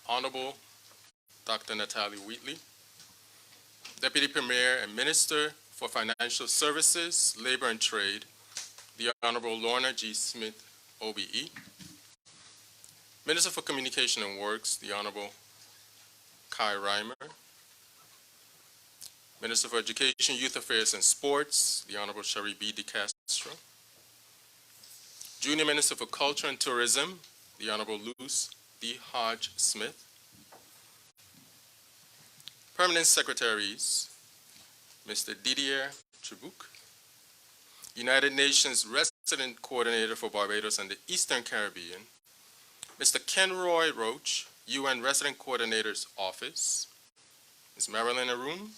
Honorable Dr. Natalio Wheatley, Deputy Premier and Minister for Financial Services, Labor and Trade, the Honorable Lorna G. Smith, OBE, Minister for Communication and Works, the Honorable Kai Reimer, Minister for Education, Youth Affairs and Sports, the Honorable Shari B. DeCastro, Junior Minister for Culture and Tourism, the Honorable Luce D. Hodge Smith, Permanent Secretaries, Mr. Didier Trebucq, United Nations Resident Coordinator for Barbados and the Eastern Caribbean, Mr. Kenroy Roach, UN Resident Coordinator's Office, Ms. Marilyn Arun,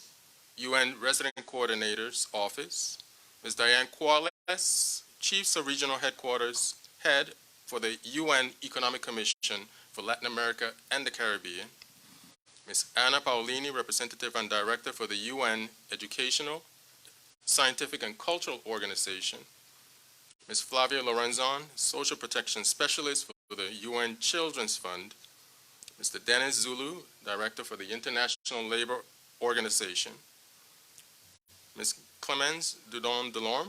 UN Resident Coordinator's Office, Ms. Diane Quales, Chiefs of Regional Headquarters, Head for the UN Economic Commission for Latin America and the Caribbean, Ms. Anna Paolini, Representative and Director for the UN Educational, Scientific and Cultural Organization, Ms. Flavia Lorenzon, Social Protection Specialist for the UN Children's Fund, Mr. Dennis Zulu, Director for the International Labour Organization, Ms. Clemence Dudon Delorme,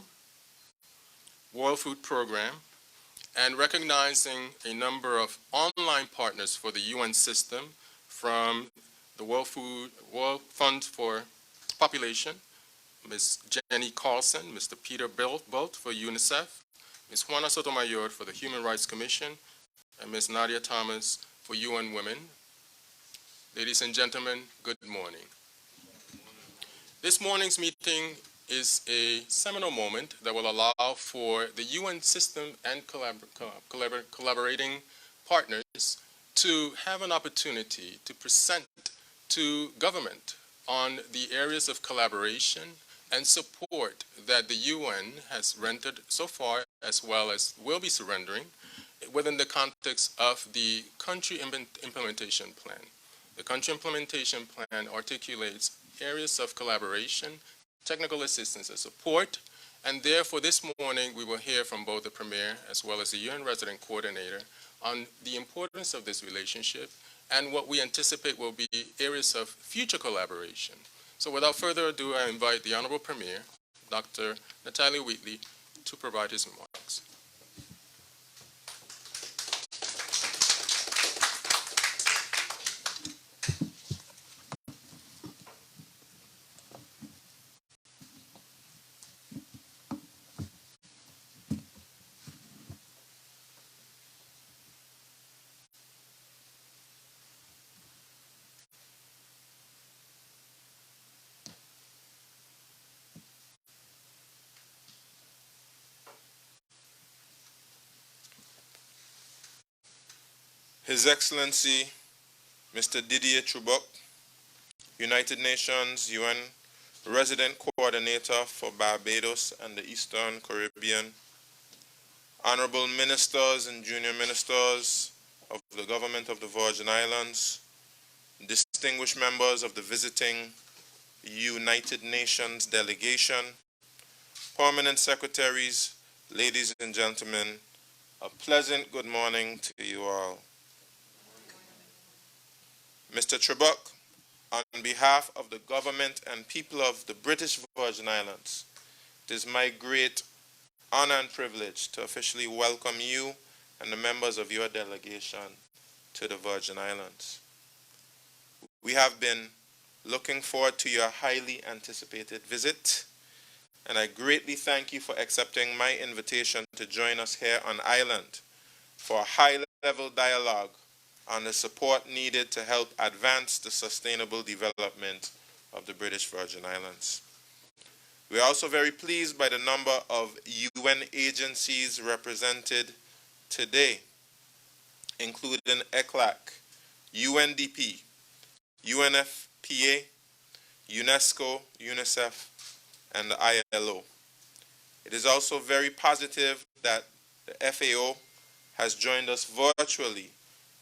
World Food Program, and recognizing a number of online partners for the UN system from the World Fund for Population, Ms. Jenny Carlson, Mr. Peter Bolt for UNICEF, Ms. Juana Sotomayor for the Human Rights Commission, and Ms. Nadia Thomas for UN Women. Ladies and gentlemen, good morning. This morning's meeting is a seminal moment that will allow for the UN system and collaborating partners to have an opportunity to present to government on the areas of collaboration and support that the UN has rendered so far, as well as will be surrendering, within the context of the country implementation plan. The country implementation plan articulates areas of collaboration, technical assistance and support, and therefore this morning we will hear from both the Premier as well as the UN Resident Coordinator on the importance of this relationship and what we anticipate will be areas of future collaboration. So without further ado, I invite the Honorable Premier, Dr. Natalio Wheatley, to provide his remarks. His Excellency, Mr. Didier Trebucq, United Nations UN Resident Coordinator for Barbados and the Eastern Caribbean, Honorable Ministers and Junior Ministers of the Government of the Virgin Islands, distinguished members of the visiting United Nations delegation, permanent secretaries, ladies and gentlemen, a pleasant good morning to you all. Mr. Trebucq, on behalf of the government and people of the British Virgin Islands, it is my great honor and privilege to officially welcome you and the members of your delegation to the Virgin Islands. We have been looking forward to your highly anticipated visit, and I greatly thank you for accepting my invitation to join us here on island for a high-level dialogue on the support needed to help advance the sustainable development of the British Virgin Islands. We are also very pleased by the number of UN agencies represented today, including ECLAC, UNDP, UNFPA, UNESCO, UNICEF, and the ILO. It is also very positive that the FAO has joined us virtually,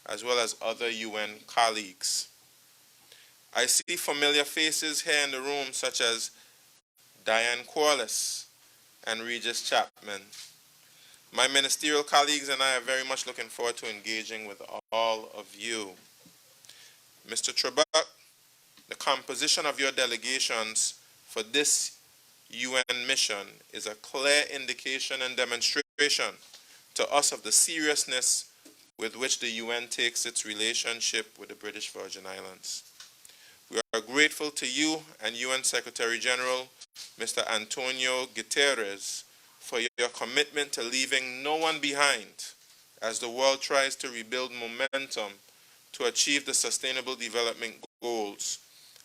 as well as other UN colleagues. I see familiar faces here in the room, such as Diane Quales and Regis Chapman. My ministerial colleagues and I are very much looking forward to engaging with all of you. Mr. Trebucq, the composition of your delegations for this UN mission is a clear indication and demonstration to us of the seriousness with which the UN takes its relationship with the British Virgin Islands. We are grateful to you and UN Secretary General, Mr. Antonio Guterres, for your commitment to leaving no one behind as the world tries to rebuild momentum to achieve the Sustainable Development Goals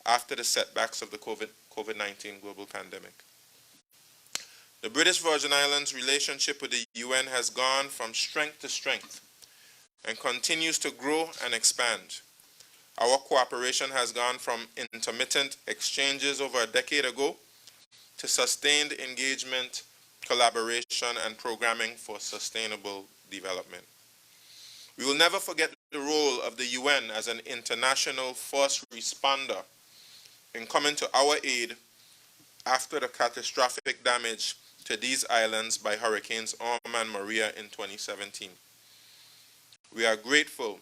after the setbacks of the COVID-19 global pandemic. The British Virgin Islands' relationship with the UN has gone from strength to strength and continues to grow and expand. Our cooperation has gone from intermittent exchanges over a decade ago to sustained engagement, collaboration, and programming for sustainable development. We will never forget the role of the UN as an international first responder in coming to our aid after the catastrophic damage to these islands by Hurricanes Irma and Maria in 2017. We are grateful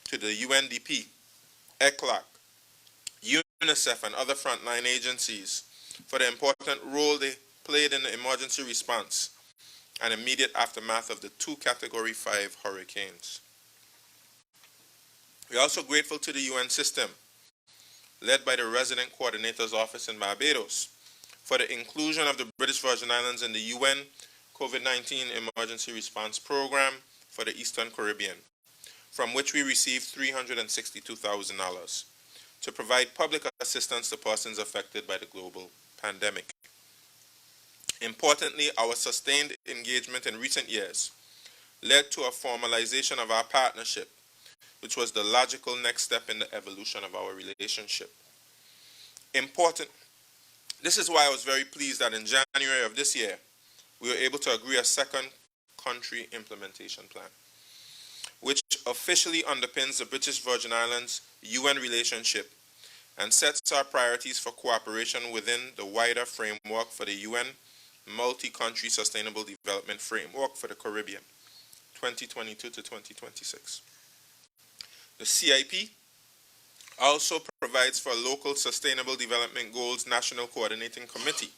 to the UNDP, ECLAC, UNICEF, and other frontline agencies for the important role they played in the emergency response and immediate aftermath of the 2 Category 5 hurricanes. We are also grateful to the UN system, led by the Resident Coordinator's Office in Barbados, for the inclusion of the British Virgin Islands in the UN COVID-19 Emergency Response Program for the Eastern Caribbean, from which we received $362,000 to provide public assistance to persons affected by the global pandemic. Importantly, our sustained engagement in recent years led to a formalization of our partnership, which was the logical next step in the evolution of our relationship. This is why I was very pleased that in January of this year, we were able to agree a second country implementation plan, which officially underpins the British Virgin Islands UN relationship and sets our priorities for cooperation within the wider framework for the UN Multi-Country Sustainable Development Framework for the Caribbean, 2022 to 2026. The CIP also provides for a local Sustainable Development Goals National Coordinating Committee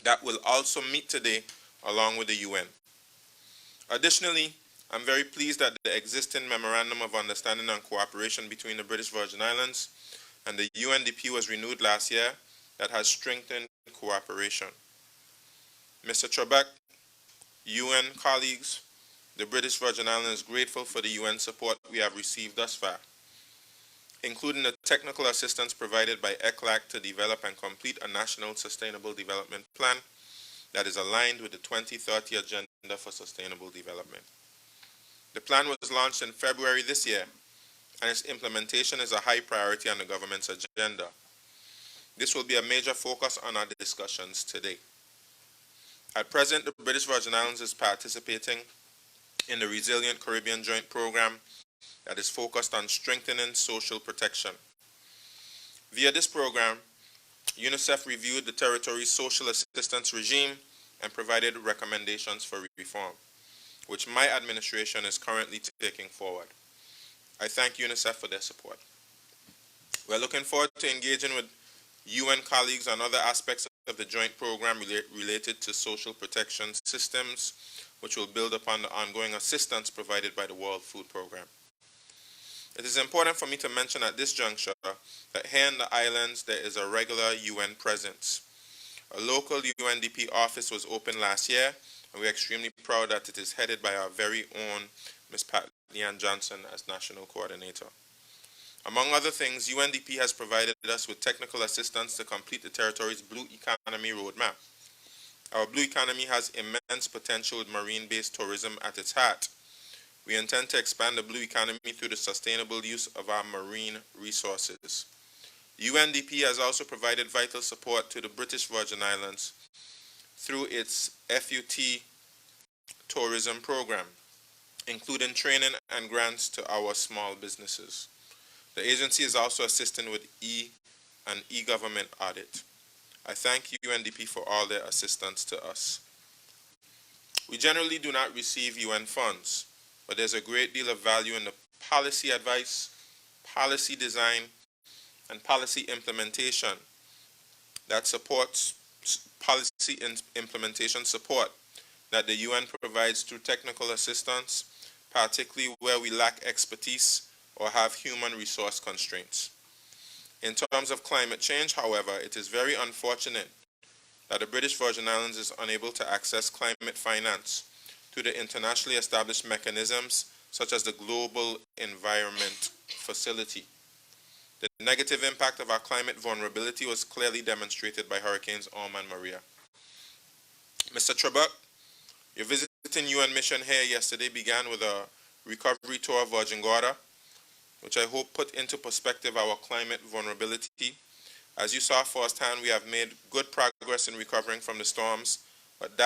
that will also meet today along with the UN. Additionally, I'm very pleased that the existing Memorandum of Understanding and Cooperation between the British Virgin Islands and the UNDP was renewed last year that has strengthened cooperation. Mr. Trebucq, UN colleagues, the British Virgin Islands is grateful for the UN support we have received thus far, including the technical assistance provided by ECLAC to develop and complete a national sustainable development plan that is aligned with the 2030 Agenda for Sustainable Development. The plan was launched in February this year, and its implementation is a high priority on the government's agenda. This will be a major focus on our discussions today. At present, the British Virgin Islands is participating in the Resilient Caribbean Joint Program that is focused on strengthening social protection. Via this program, UNICEF reviewed the territory's social assistance regime and provided recommendations for reform, which my administration is currently taking forward. I thank UNICEF for their support. We're looking forward to engaging with UN colleagues on other aspects of the joint program related to social protection systems, which will build upon the ongoing assistance provided by the World Food Program. It is important for me to mention at this juncture that here in the islands there is a regular UN presence. A local UNDP office was opened last year, and we are extremely proud that it is headed by our very own Ms. Pat Leanne Johnson as National Coordinator. Among other things, UNDP has provided us with technical assistance to complete the territory's Blue Economy Roadmap. Our Blue Economy has immense potential with marine-based tourism at its heart. We intend to expand the Blue Economy through the sustainable use of our marine resources. UNDP has also provided vital support to the British Virgin Islands through its FUT tourism program, including training and grants to our small businesses. The agency is also assisting with an e-government audit. I thank UNDP for all their assistance to us. We generally do not receive UN funds, but there's a great deal of value in the policy advice, policy design, and policy implementation that supports policy implementation support that the UN provides through technical assistance, particularly where we lack expertise or have human resource constraints. In terms of climate change, however, it is very unfortunate that the British Virgin Islands is unable to access climate finance through the internationally established mechanisms such as the Global Environment Facility. The negative impact of our climate vulnerability was clearly demonstrated by Hurricanes Irma and Maria. Mr. Trebucq, your visiting UN mission here yesterday began with a recovery tour of Virgin Gorda, which I hope put into perspective our climate vulnerability. As you saw firsthand, we have made good progress in recovering from the storms, but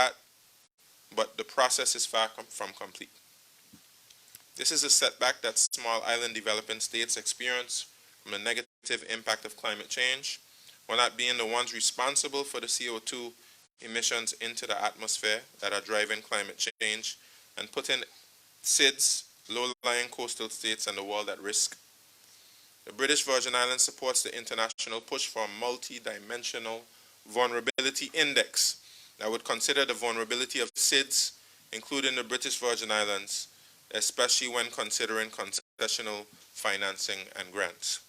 the process is far from complete. This is a setback that small island developing states experience from the negative impact of climate change, while not being the ones responsible for the CO2 emissions into the atmosphere that are driving climate change and putting SIDS, low-lying coastal states, and the world at risk. The British Virgin Islands supports the international push for a multi-dimensional vulnerability index that would consider the vulnerability of SIDS, including the British Virgin Islands, especially when considering concessional financing and grants.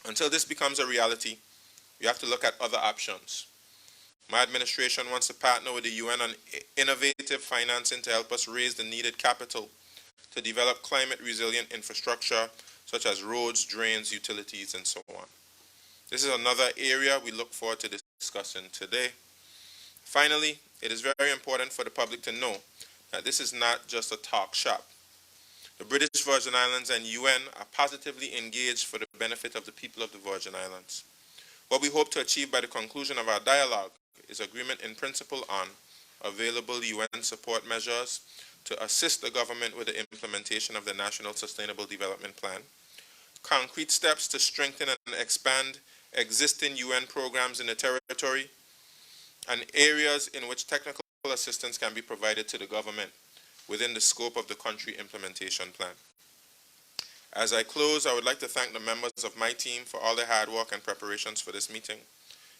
Until this becomes a reality, we have to look at other options. My administration wants to partner with the UN on innovative financing to help us raise the needed capital to develop climate-resilient infrastructure such as roads, drains, utilities, and so on. This is another area we look forward to discussing today. Finally, it is very important for the public to know that this is not just a talk shop. The British Virgin Islands and UN are positively engaged for the benefit of the people of the Virgin Islands. What we hope to achieve by the conclusion of our dialogue is agreement in principle on available UN support measures to assist the government with the implementation of the National Sustainable Development Plan, concrete steps to strengthen and expand existing UN programs in the territory, and areas in which technical assistance can be provided to the government within the scope of the country implementation plan. As I close, I would like to thank the members of my team for all their hard work and preparations for this meeting,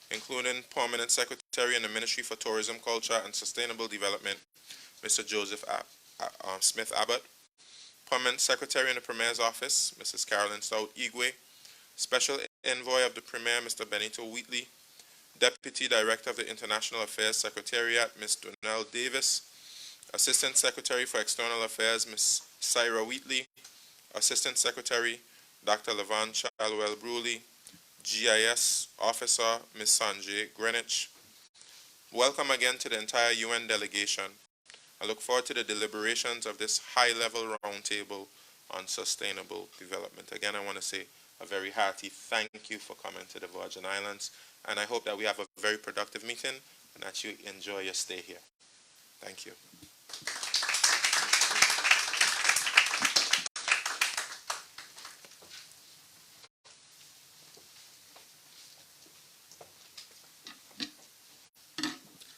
including Permanent Secretary in the Ministry for Tourism, Culture, and Sustainable Development, Mr. Joseph Smith Abbott, Permanent Secretary in the Premier's Office, Mrs. Carolyn Stout Igwe, Special Envoy of the Premier, Mr. Benito Wheatley, Deputy Director of the International Affairs Secretariat, Ms. Donnell Davis, Assistant Secretary for External Affairs, Ms. Syra Wheatley, Assistant Secretary, Dr. Levan Chalwell-Bruley, GIS Officer, Ms. Sanjay Greenwich. Welcome again to the entire UN delegation. I look forward to the deliberations of this high-level roundtable on sustainable development. Again, I want to say a very hearty thank you for coming to the Virgin Islands, and I hope that we have a very productive meeting and that you enjoy your stay here. Thank you.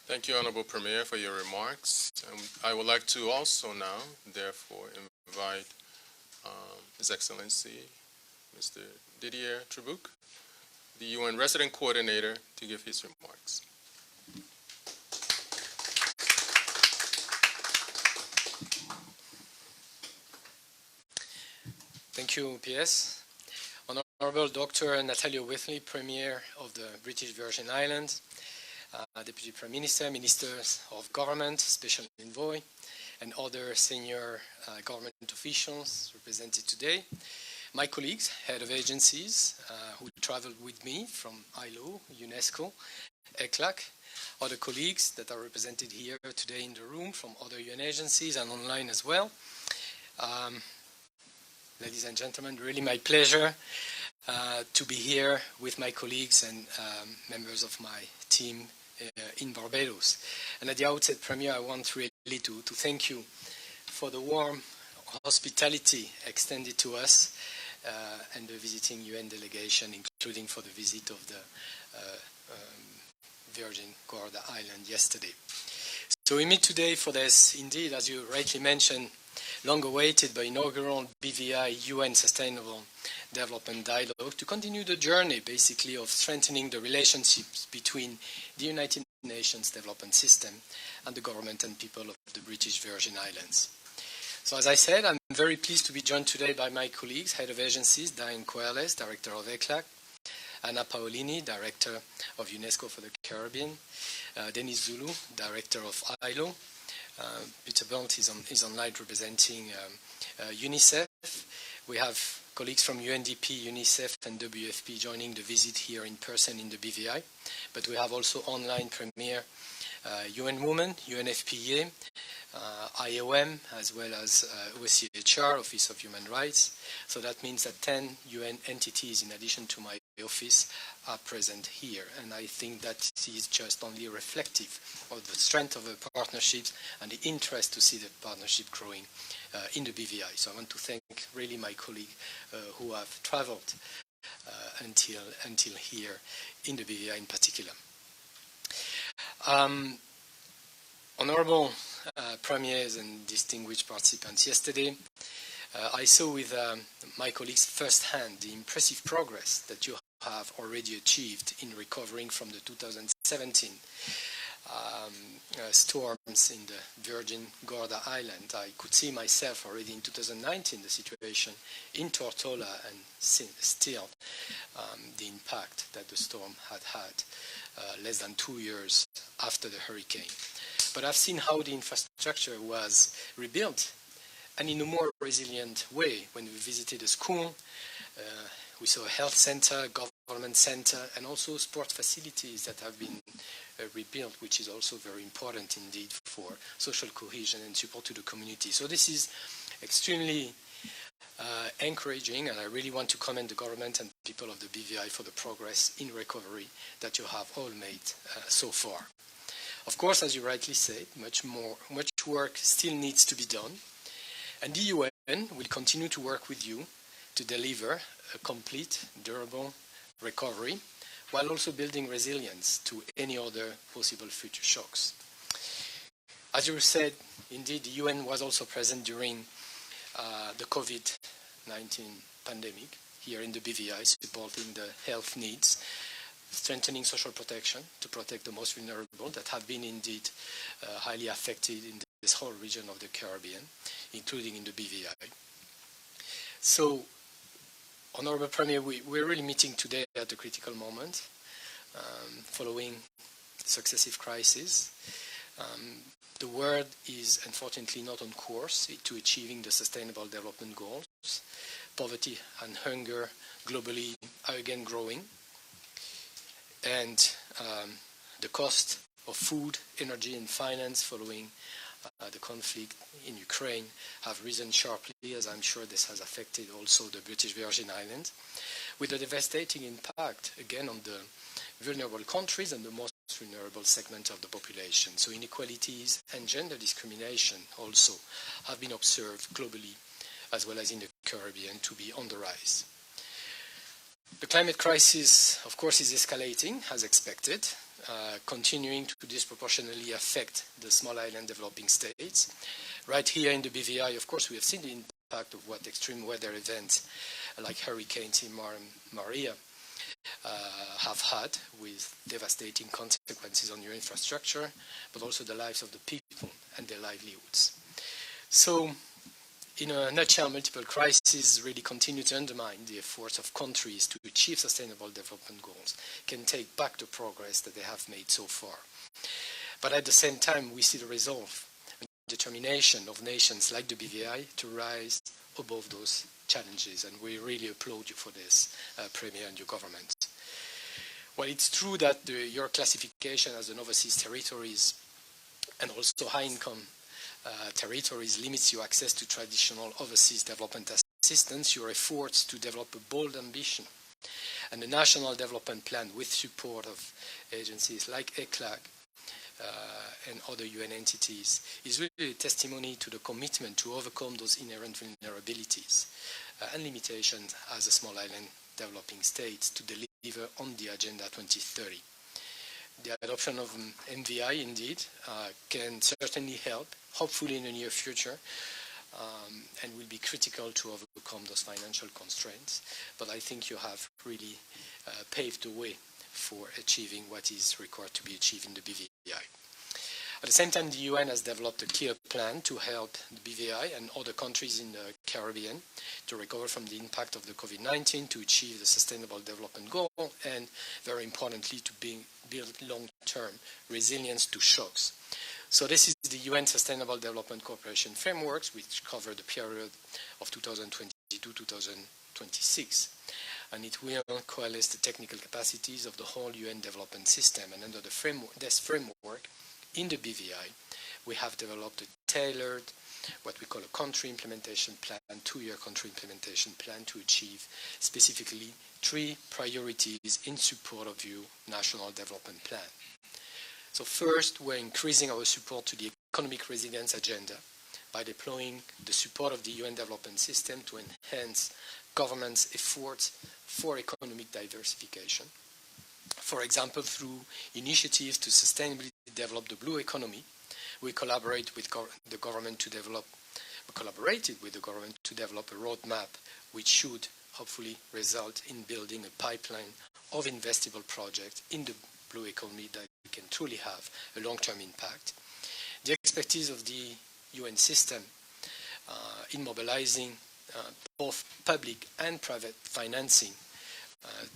Thank you, Honorable Premier, for your remarks. I would like to also now, therefore, invite His Excellency, Mr. Didier Trebucq, the UN Resident Coordinator, to give his remarks. Thank you, PS. Honorable Dr. Natalio Wheatley, Premier of the British Virgin Islands, Deputy Prime Minister, Ministers of Government, Special Envoy, and other senior government officials represented today, my colleagues, head of agencies who traveled with me from ILO, UNESCO, ECLAC, other colleagues that are represented here today in the room from other UN agencies and online as well. Ladies and gentlemen, really my pleasure to be here with my colleagues and members of my team in Barbados. And at the outset, Premier, I want really to thank you for the warm hospitality extended to us and the visiting UN delegation, including for the visit of the Virgin Gorda Island yesterday. So we meet today for this, indeed, as you rightly mentioned, long-awaited but inaugural BVI-UN Sustainable Development Dialogue to continue the journey, basically, of strengthening the relationships between the United Nations development system and the government and people of the British Virgin Islands. So as I said, I'm very pleased to be joined today by my colleagues, Head of Agencies, Diane Coelhes, Director of ECLAC, Anna Paolini, Director of UNESCO for the Caribbean, Denis Zulu, Director of ILO, Peter Belt is online representing UNICEF. We have colleagues from UNDP, UNICEF and WFP joining the visit here in person in the BVI, but we have also online Premier UN Women, UNFPA, IOM, as well as OCHR, Office of Human Rights. So that means that 10 UN entities, in addition to my office, are present here. And I think that is just only reflective of the strength of the partnerships and the interest to see the partnership growing in the BVI. So I want to thank really my colleagues who have traveled until here in the BVI in particular. Honorable premiers and distinguished participants, yesterday I saw with my colleagues firsthand the impressive progress that you have already achieved in recovering from the 2017 storms in the Virgin Gorda Island. I could see myself already in 2019 the situation in Tortola and still the impact that the storm had less than 2 years after the hurricane. But I've seen how the infrastructure was rebuilt and in a more resilient way. When we visited a school, we saw a health center, government center, and also sport facilities that have been rebuilt, which is also very important indeed for social cohesion and support to the community. So this is extremely encouraging, and I really want to commend the government and people of the BVI for the progress in recovery that you have all made so far. Of course, as you rightly said, much work still needs to be done, and the UN will continue to work with you to deliver a complete, durable recovery, while also building resilience to any other possible future shocks. As you said, indeed, the UN was also present during the COVID-19 pandemic here in the BVI, supporting the health needs, strengthening social protection to protect the most vulnerable that have been indeed highly affected in this whole region of the Caribbean, including in the BVI. So, Honorable Premier, we're really meeting today at a critical moment following successive crises. The world is unfortunately not on course to achieving the Sustainable Development Goals. Poverty and hunger globally are again growing, and the cost of food, energy and finance following the conflict in Ukraine have risen sharply, as I'm sure this has affected also the British Virgin Islands, with a devastating impact again on the vulnerable countries and the most vulnerable segment of the population. So inequalities and gender discrimination also have been observed globally as well as in the Caribbean to be on the rise. The climate crisis, of course, is escalating as expected, continuing to disproportionately affect the small island developing states. Right here in the BVI, of course, we have seen the impact of what extreme weather events like hurricanes Irma and Maria have had, with devastating consequences on your infrastructure, but also the lives of the people and their livelihoods. So, in a nutshell, multiple crises really continue to undermine the efforts of countries to achieve sustainable development goals, can take back the progress that they have made so far. But at the same time, we see the resolve and determination of nations like the BVI to rise above those challenges, and we really applaud you for this, Premier and your government. Well, it's true that your classification as an overseas territories and also high-income territories limits your access to traditional overseas development assistance. Your efforts to develop a bold ambition and a national development plan with support of agencies like ECLAC and other UN entities is really a testimony to the commitment to overcome those inherent vulnerabilities and limitations as a small island developing states to deliver on the Agenda 2030. The adoption of MVI, indeed, can certainly help, hopefully in the near future, and will be critical to overcome those financial constraints. But I think you have really paved the way for achieving what is required to be achieved in the BVI. At the same time, the UN has developed a clear plan to help the BVI and other countries in the Caribbean to recover from the impact of the COVID-19, to achieve the Sustainable Development Goal, and very importantly, to build long-term resilience to shocks. So this is the UN Sustainable Development Cooperation Frameworks, which cover the period of 2022-2026. And it will coalesce the technical capacities of the whole UN development system. And under this framework, in the BVI, we have developed a tailored, what we call a country implementation plan, 2-year country implementation plan to achieve specifically 3 priorities in support of your national development plan. So first, we're increasing our support to the economic resilience agenda by deploying the support of the UN development system to enhance government's efforts for economic diversification. For example, through initiatives to sustainably develop the blue economy, we collaborated with the government to develop a roadmap which should hopefully result in building a pipeline of investable projects in the blue economy that can truly have a long-term impact. The expertise of the UN system in mobilizing both public and private financing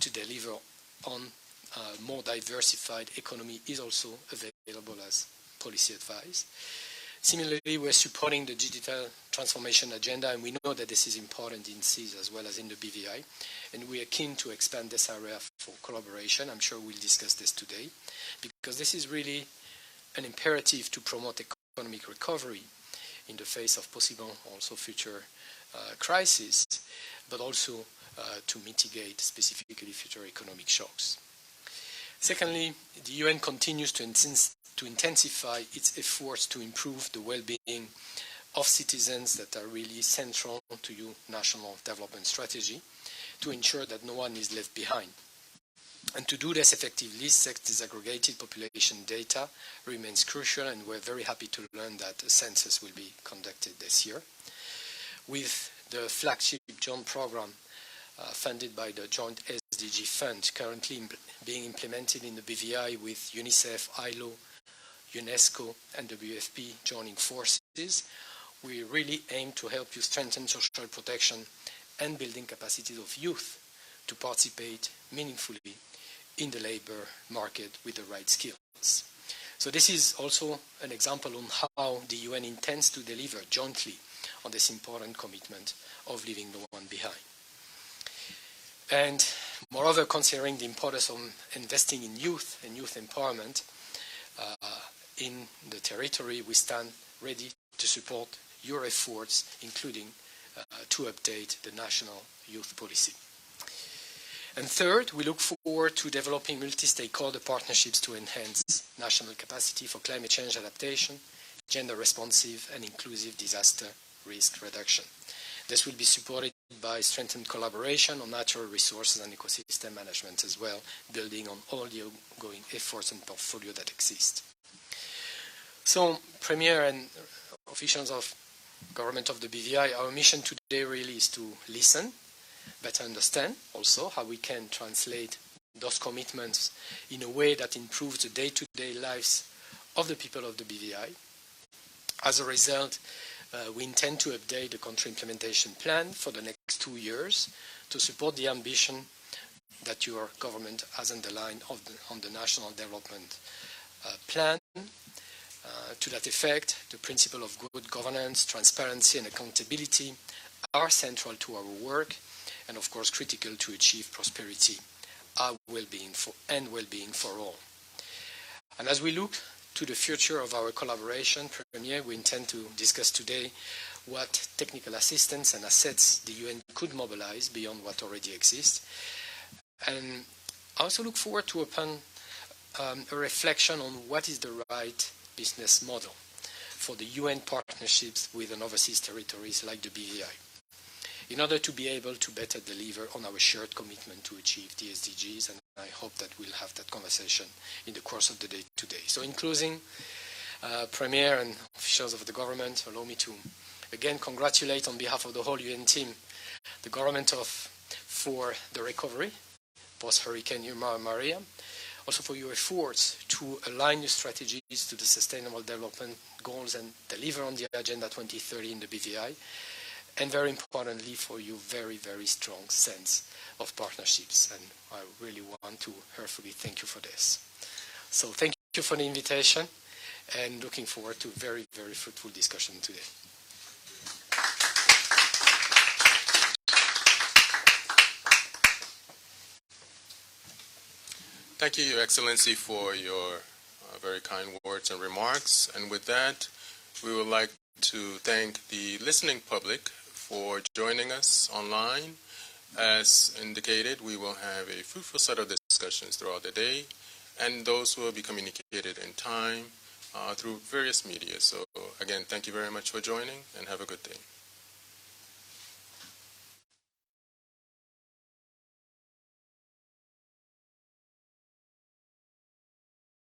to deliver on more diversified economy is also available as policy advice. Similarly, we're supporting the digital transformation agenda, and we know that this is important in CIS as well as in the BVI, and we are keen to expand this area for collaboration. I'm sure we'll discuss this today, because this is really an imperative to promote economic recovery in the face of possible also future crises, but also to mitigate specifically future economic shocks. Secondly, the UN continues to intensify its efforts to improve the well-being of citizens that are really central to your national development strategy, to ensure that no one is left behind. And to do this effectively, sex disaggregated population data remains crucial, and we're very happy to learn that a census will be conducted this year. With the flagship JOINT program funded by the Joint SDG Fund, currently being implemented in the BVI with UNICEF, ILO, UNESCO, and WFP joining forces, we really aim to help you strengthen social protection and building capacities of youth to participate meaningfully in the labor market with the right skills. So this is also an example on how the UN intends to deliver jointly on this important commitment of leaving no one behind. And moreover, considering the importance of investing in youth and youth empowerment in the territory, we stand ready to support your efforts, including to update the national youth policy. And third, we look forward to developing multi-stakeholder partnerships to enhance national capacity for climate change adaptation, gender-responsive and inclusive disaster risk reduction. This will be supported by strengthened collaboration on natural resources and ecosystem management as well, building on all the ongoing efforts and portfolio that exist. So, Premier and officials of government of the BVI, our mission today really is to listen, better understand also how we can translate those commitments in a way that improves the day-to-day lives of the people of the BVI. As a result, we intend to update the country implementation plan for the next 2 years to support the ambition that your government has underlined on the national development plan. To that effect, the principle of good governance, transparency and accountability are central to our work and of course critical to achieve prosperity, well-being for all. And as we look to the future of our collaboration, Premier, we intend to discuss today what technical assistance and assets the UN could mobilize beyond what already exists. And I also look forward to a reflection on what is the right business model for the UN partnerships with an overseas territories like the BVI, in order to be able to better deliver on our shared commitment to achieve the SDGs, and I hope that we'll have that conversation in the course of the day today. So in closing, Premier and officials of the government, allow me to again congratulate on behalf of the whole UN team the government for the recovery post-Hurricane Irma and Maria, also for your efforts to align your strategies to the Sustainable Development Goals and deliver on the Agenda 2030 in the BVI, and very importantly for your very, very strong sense of partnerships. And I really want to heartfully thank you for this. So thank you for the invitation, and looking forward to very, very fruitful discussion today. Thank you, Your Excellency, for your very kind words and remarks. And with that, we would like to thank the listening public for joining us online. As indicated, we will have a fruitful set of discussions throughout the day, and those will be communicated in time through various media. So again, thank you very much for joining, and have a good day.